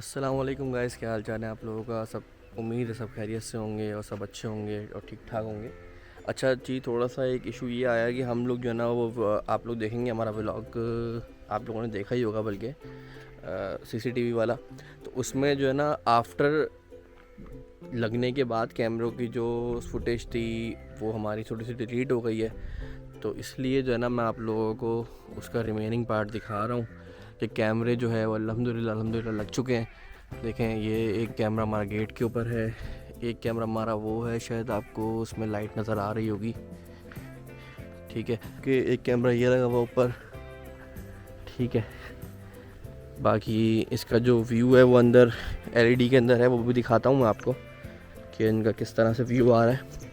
अस्सलाम वालेकुम गाइस, क्या हाल चाल है आप लोगों का। सब उम्मीद है सब खैरियत से होंगे और सब अच्छे होंगे और ठीक ठाक होंगे। अच्छा जी, थोड़ा सा एक इशू ये आया कि हम लोग जो है ना आप लोग देखेंगे हमारा व्लॉग, आप लोगों ने देखा ही होगा बल्कि सीसीटीवी वाला। तो उसमें जो है ना आफ्टर लगने के बाद कैमरों की जो फुटेज थी वो हमारी थोड़ी सी डिलीट हो गई है। तो इसलिए जो है ना मैं आप लोगों को उसका रिमेनिंग पार्ट दिखा रहा हूँ कि कैमरे जो है वो अल्हम्दुलिल्लाह लग चुके हैं। देखें, ये एक कैमरा हमारा गेट के ऊपर है, एक कैमरा हमारा वो है, शायद आपको उसमें लाइट नज़र आ रही होगी, ठीक है। कि एक कैमरा ये लगा हुआ ऊपर, ठीक है। बाकी इसका जो व्यू है वो अंदर एलईडी के अंदर है, वो भी दिखाता हूँ मैं आपको कि इनका किस तरह से व्यू आ रहा है।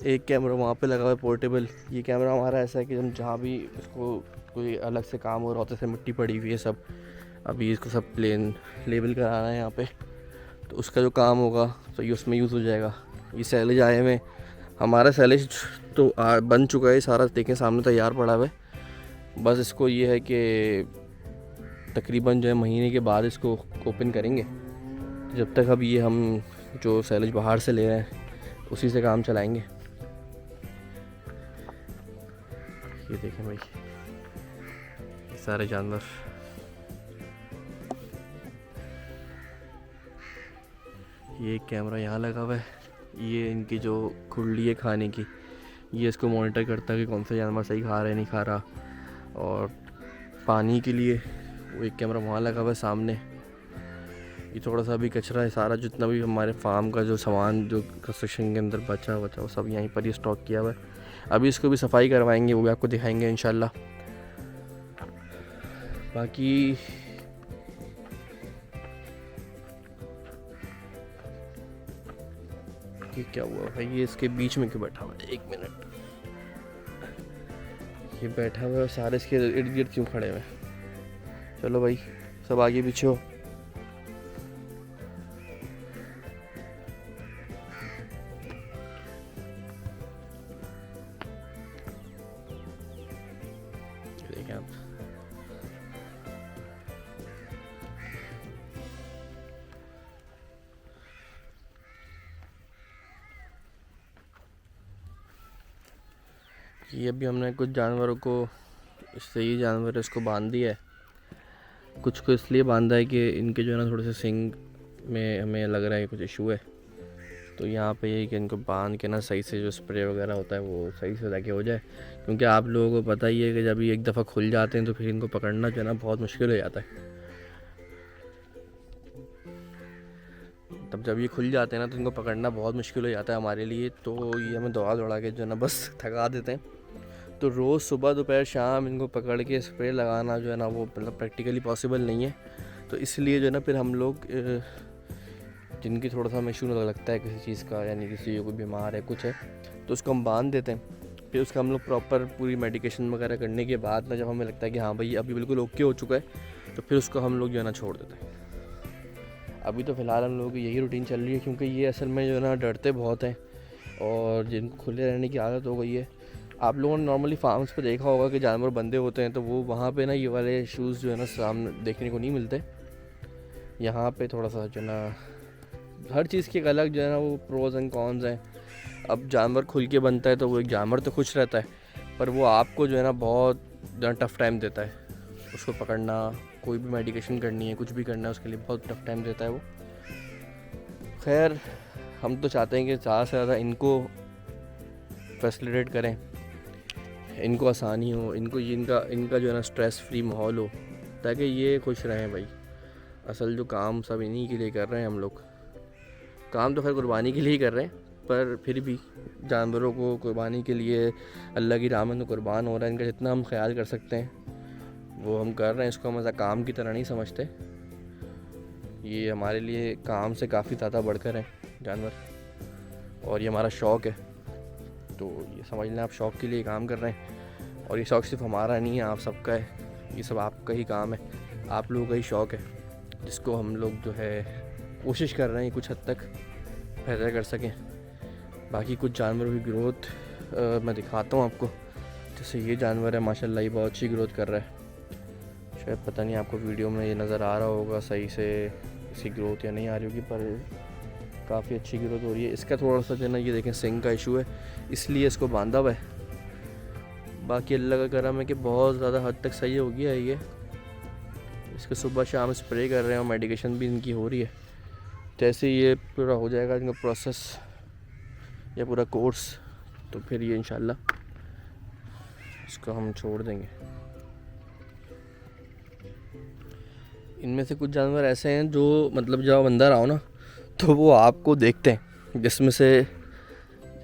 एक कैमरा वहाँ पे लगा हुआ है पोर्टेबल। ये कैमरा हमारा ऐसा है कि हम जहाँ भी इसको कोई अलग से काम हो रहा होता है, जैसे मिट्टी पड़ी हुई है सब, अभी इसको सब प्लेन लेबल कराना है यहाँ पे, तो उसका जो काम होगा तो ये उसमें यूज़ हो जाएगा। ये सैलेज आए हुए, हमारा सैलेज तो बन चुका है सारा, देखें सामने तैयार पड़ा हुआ है। बस इसको ये है कि तकरीबन जो है महीने के बाद इसको ओपन करेंगे। जब तक अब ये हम जो सैलेज बाहर से ले रहे हैं उसी से काम चलाएंगे। ये देखें भाई, ये सारे जानवर, ये एक कैमरा यहाँ लगा हुआ है, ये इनकी जो खुरली है खाने की, ये इसको मॉनिटर करता है कि कौन सा जानवर सही खा रहा है नहीं खा रहा। और पानी के लिए वो एक कैमरा वहाँ लगा हुआ है सामने। ये थोड़ा सा भी कचरा है, सारा जितना भी हमारे फार्म का जो सामान जो कंस्ट्रक्शन के अंदर बचा वो सब यहीं पर ही स्टॉक किया हुआ है। अभी इसको भी सफाई करवाएंगे, वो भी आपको दिखाएंगे इंशाल्लाह। बाकी ये क्या हुआ भाई, ये इसके बीच में क्यों बैठा हुआ है, एक मिनट। ये बैठा हुआ है, सारे इसके इर्द गिर्द क्यों खड़े हुए हैं। चलो भाई, सब आगे पीछे हो। देखें आप, ये अभी हमने कुछ जानवरों को, इससे ये जानवर इसको बांध दिया है। कुछ को इसलिए बांधा है कि इनके जो है ना थोड़े से सिंग में हमें लग रहा है कुछ इशू है। तो यहाँ पे ये कि इनको बांध के ना सही से जो स्प्रे वगैरह होता है वो सही से ताकि हो जाए। क्योंकि आप लोगों को पता ही है कि जब ये एक दफ़ा खुल जाते हैं तो फिर इनको पकड़ना जो है ना बहुत मुश्किल हो जाता है। तब जब ये खुल जाते हैं ना तो इनको पकड़ना बहुत मुश्किल हो जाता है हमारे लिए। तो ये हमें दौड़ा दौड़ा के जो है ना बस थका देते हैं। तो रोज़ सुबह दोपहर शाम इनको पकड़ के स्प्रे लगाना जो है ना वो मतलब प्रैक्टिकली पॉसिबल नहीं है। तो इसलिए जो है ना फिर हम लोग जिनकी थोड़ा सा हमें इशू लगता है किसी चीज़ का, यानी किसी कोई बीमार है कुछ है, तो उसको हम बांध देते हैं। फिर उसका हम लोग प्रॉपर पूरी मेडिकेशन वगैरह करने के बाद ना जब हमें लगता है कि हाँ भाई अभी बिल्कुल ओके हो चुका है, तो फिर उसको हम लोग जो है ना छोड़ देते हैं। अभी तो फ़िलहाल हम लोगों की यही रूटीन चल रही है, क्योंकि ये असल में जो है ना डरते बहुत हैं और जिनको खुले रहने की आदत हो गई है। आप लोगों ने नॉर्मली फार्म्स पे देखा होगा कि जानवर बंधे होते हैं, तो वो वहाँ पे ना ये वाले शूज़ जो है ना सामने देखने को नहीं मिलते। यहाँ पे थोड़ा सा जो है ना हर चीज़ की एक अलग जो है ना वो प्रोज एंड कॉन्स हैं। अब जानवर खुल के बनता है तो वो एक जानवर तो खुश रहता है, पर वो आपको जो है ना बहुत टफ़ टाइम देता है। उसको पकड़ना, कोई भी मेडिकेशन करनी है, कुछ भी करना है, उसके लिए बहुत टफ़ टाइम देता है वो। खैर, हम तो चाहते हैं कि ज़्यादा से ज़्यादा इनको फैसिलिटेट करें, इनको आसानी हो, इनको इनका जो है ना स्ट्रेस फ्री माहौल हो, ताकि ये खुश रहें भाई। असल जो काम सब इन्हीं के लिए कर रहे हैं हम लोग। काम तो खैर कुर्बानी के लिए ही कर रहे हैं, पर फिर भी जानवरों को कुर्बानी के लिए अल्लाह की राह में तो कुर्बान हो रहा है। इनका जितना हम ख्याल कर सकते हैं वो हम कर रहे हैं। इसको हम ऐसा काम की तरह नहीं समझते। ये हमारे लिए काम से काफ़ी ज़्यादा बढ़कर है जानवर, और ये हमारा शौक़ है। तो ये समझ लें आप, शौक़ के लिए काम कर रहे हैं। और ये शौक़ सिर्फ हमारा नहीं है, आप सबका है। ये सब आपका ही काम है, आप लोगों का ही शौक़ है, जिसको हम लोग जो है कोशिश कर रहे हैं कुछ हद तक बेहतर कर सकें। बाकी कुछ जानवरों की ग्रोथ मैं दिखाता हूँ आपको। जैसे ये जानवर है, माशाल्लाह ये बहुत अच्छी ग्रोथ कर रहा है। शायद पता नहीं आपको वीडियो में ये नज़र आ रहा होगा सही से इसकी ग्रोथ या नहीं आ रही होगी, पर काफ़ी अच्छी ग्रोथ हो रही है। इसका थोड़ा सा जो है ना ये देखें सिंग का इशू है, इसलिए इसको बांधा हुआ है। बाकी अल्लाह का करम है कि बहुत ज़्यादा हद तक सही हो गया है ये। इसको सुबह शाम स्प्रे कर रहे हैं और मेडिकेशन भी इनकी हो रही है। जैसे ये पूरा हो जाएगा इनका प्रोसेस या पूरा कोर्स, तो फिर ये इंशाल्लाह इसको हम छोड़ देंगे। इनमें से कुछ जानवर ऐसे हैं जो मतलब जब अंदर आओ ना तो वो आपको देखते हैं, जिसमें से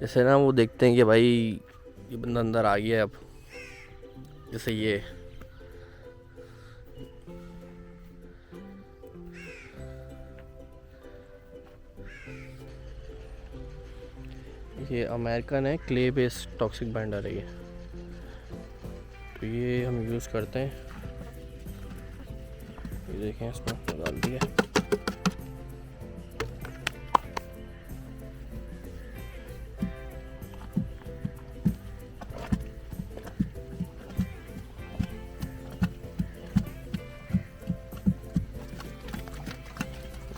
जैसे ना वो देखते हैं कि भाई ये बंदा अंदर आ गया है अब। जैसे ये अमेरिकन है, क्ले बेस्ड टॉक्सिक बाइंडर है ये। तो ये हम यूज़ करते हैं, ये देखें इसमें डाल दिया।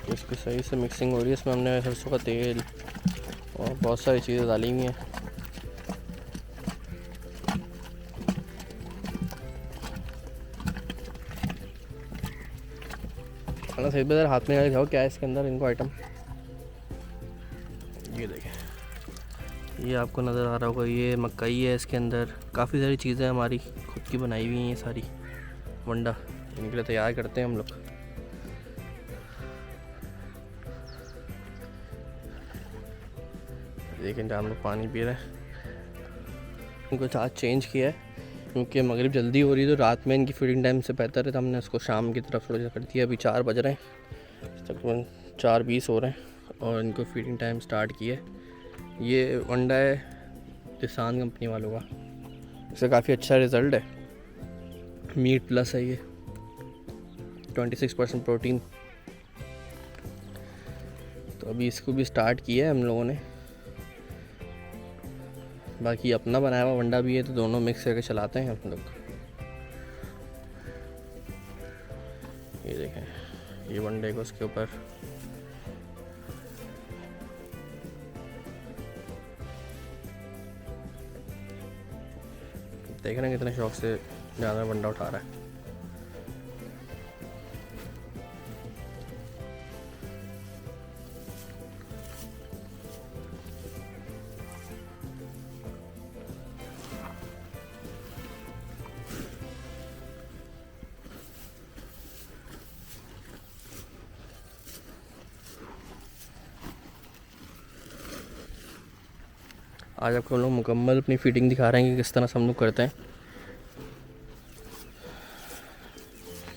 इसकी सही से मिक्सिंग हो रही है। इसमें हमने सरसों का तेल और बहुत सारी चीज़ें डाली हुई हैं। खाना सही बेहतर हाथ में आके दिखाओ क्या है इसके अंदर इनको आइटम। ये देखें, ये आपको नज़र आ रहा होगा, ये मकई है इसके अंदर। काफ़ी सारी चीज़ें हमारी खुद की बनाई हुई हैं, सारी वंडा इनके लिए तैयार करते हैं हम लोग। लेकिन हम लोग पानी पी रहे हैं। इनको आज चेंज किया है क्योंकि मगरिब जल्दी हो रही है, तो रात में इनकी फीडिंग टाइम से बेहतर है, तो हमने उसको शाम की तरफ थोड़ा सा कर दिया। अभी 4 बज रहे हैं, तकरीबन 4:20 हो रहे हैं और इनको फीडिंग टाइम स्टार्ट किया है। ये वंडा है दिसान कंपनी वालों का, इसका काफ़ी अच्छा रिज़ल्ट है। मीट प्लस है ये, 26% प्रोटीन। तो अभी इसको भी स्टार्ट किया है हम लोगों ने। बाकी अपना बनाया हुआ वंडा भी है, तो दोनों मिक्स करके चलाते हैं हम लोग। ये देखें, ये वनडे को उसके ऊपर देख रहे हैं कितने शौक से जानवर वंडा उठा रहा है। आज आपको हम लोग मुकम्मल अपनी फीडिंग दिखा रहे हैं कि किस तरह से हम लोग करते हैं।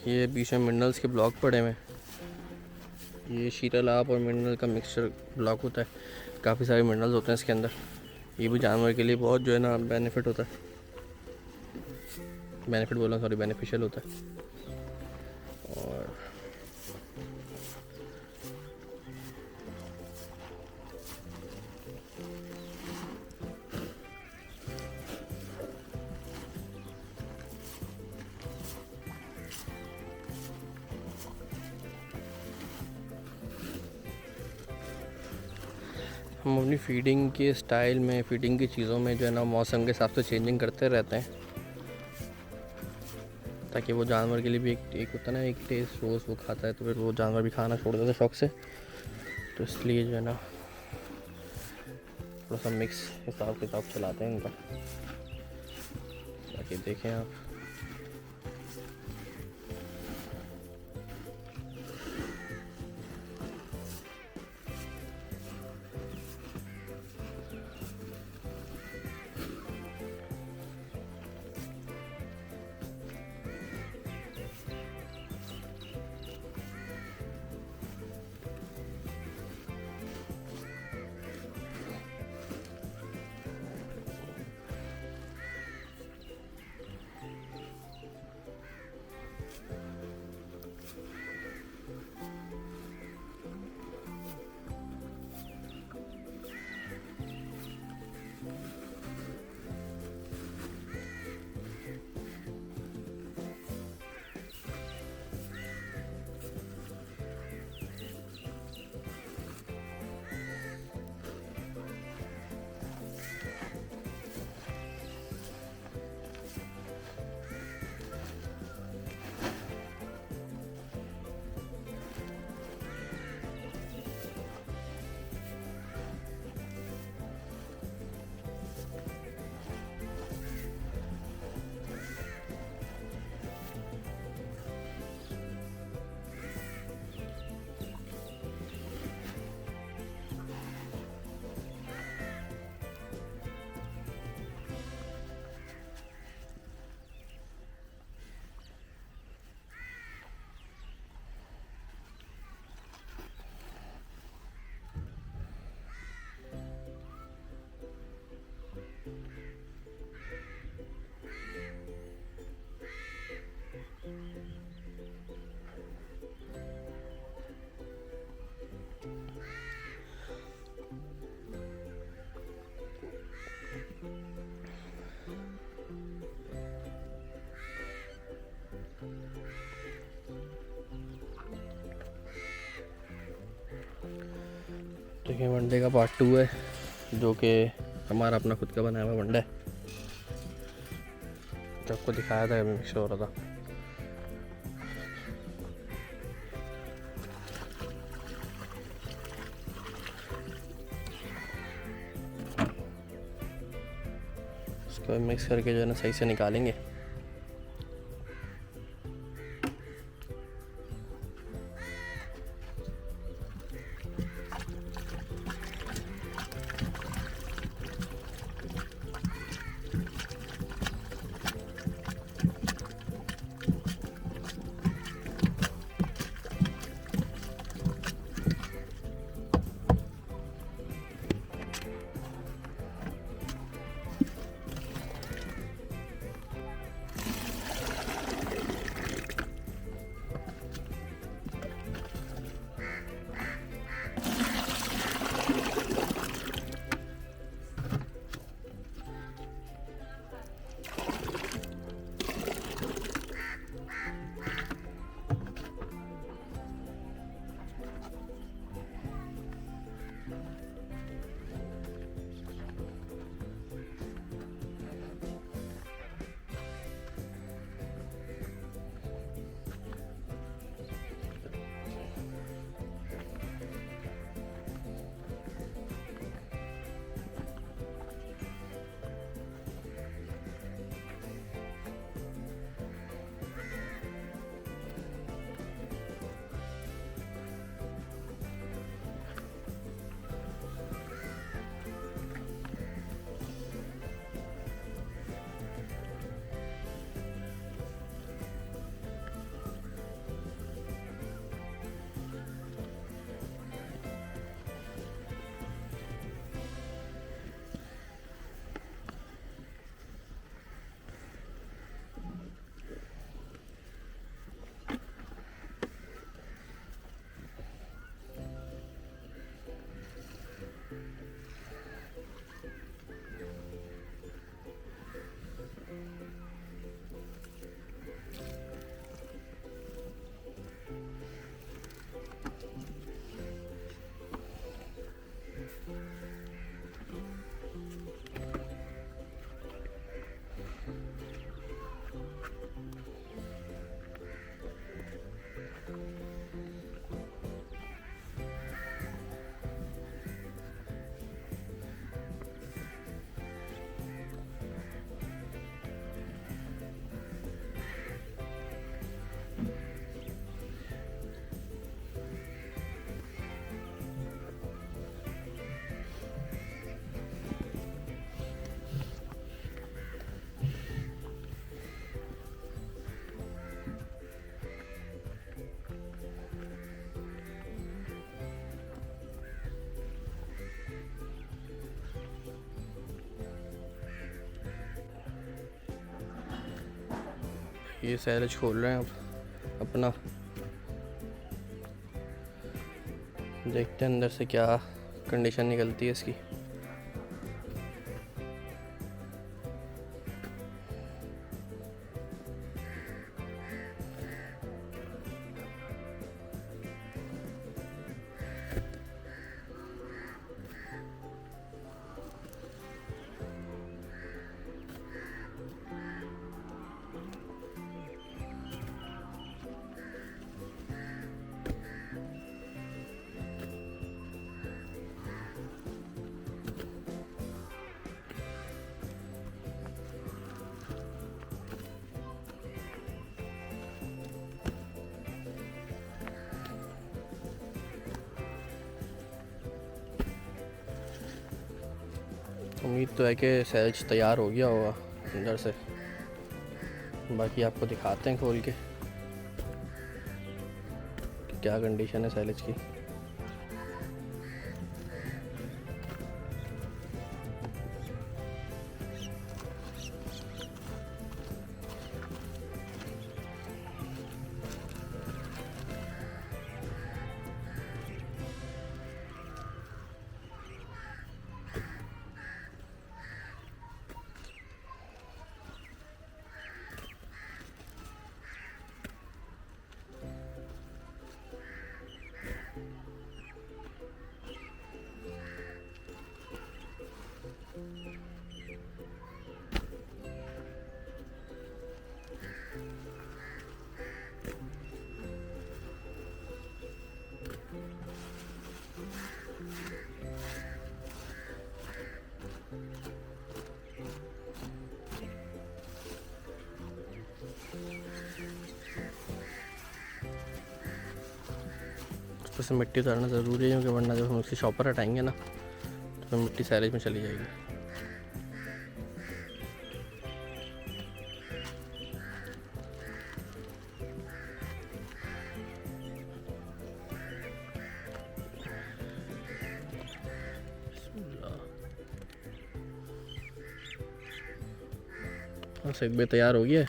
ये बीच में मिनरल्स के ब्लॉक पड़े हुए हैं, ये शीरा लाभ और मिनरल का मिक्सचर ब्लॉक होता है। काफ़ी सारे मिनरल्स होते हैं इसके अंदर। ये भी जानवर के लिए बहुत जो है ना बेनिफिट होता है, बेनिफिट बोला सॉरी बेनिफिशियल होता है। और हम अपनी फीडिंग के स्टाइल में, फीडिंग की चीज़ों में जो है ना मौसम के हिसाब से चेंजिंग करते रहते हैं, ताकि वो जानवर के लिए भी एक होता है ना एक टेस्ट, रोज़ वो खाता है तो फिर वो जानवर भी खाना छोड़ देता है शौक से। तो इसलिए जो है ना थोड़ा सा मिक्स हिसाब किताब चलाते हैं इनका, ताकि देखें आप। ये वनडे का पार्ट 2 है, जो कि हमारा अपना खुद का बनाया हुआ वनडा है, जो आपको दिखाया था, अभी मिक्स हो रहा था। इसको मिक्स करके जो है ना सही से निकालेंगे। ये सैलेज खोल रहे हैं अब अपना, देखते हैं अंदर से क्या कंडीशन निकलती है इसकी। उम्मीद तो है कि सैलेज तैयार हो गया होगा अंदर से, बाकी आपको दिखाते हैं खोल के कि क्या कंडीशन है सैलेज की। ऊपर से मिट्टी उतारना ज़रूरी है, क्योंकि वरना जब हम उसकी शॉपर हटाएंगे ना तो फिर मिट्टी सैलेज में चली जाएगी। बस एक बे तैयार हो गया।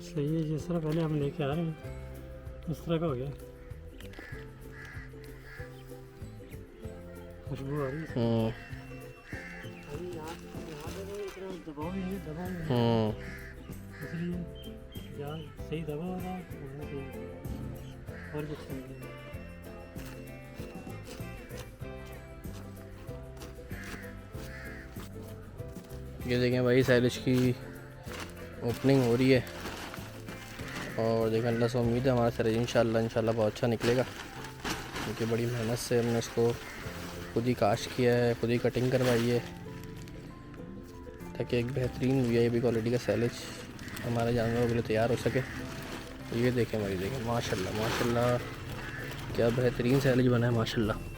सही है, जिस तरह पहले हम लेके आ रहे हैं उस तरह का हो गया। खुशबू आ रही है। दबाव ही नहीं, इसलिए जहाँ सही दबा हो रहा है और कुछ नहीं। ये देखें भाई सैलिश की ओपनिंग हो रही है, और देखें अल्लाह से उम्मीद है हमारा सैलिश इंशाल्लाह बहुत अच्छा निकलेगा, क्योंकि बड़ी मेहनत से हमने इसको खुद ही काश्त किया है, खुद ही कटिंग करवाई है, ताकि एक बेहतरीन वीआईपी क्वालिटी का सैलिश हमारे जानवरों के लिए तैयार हो सके। ये देखें भाई, देखें माशाल्लाह माशाल्लाह क्या बेहतरीन सैलिश बना है माशाल्लाह।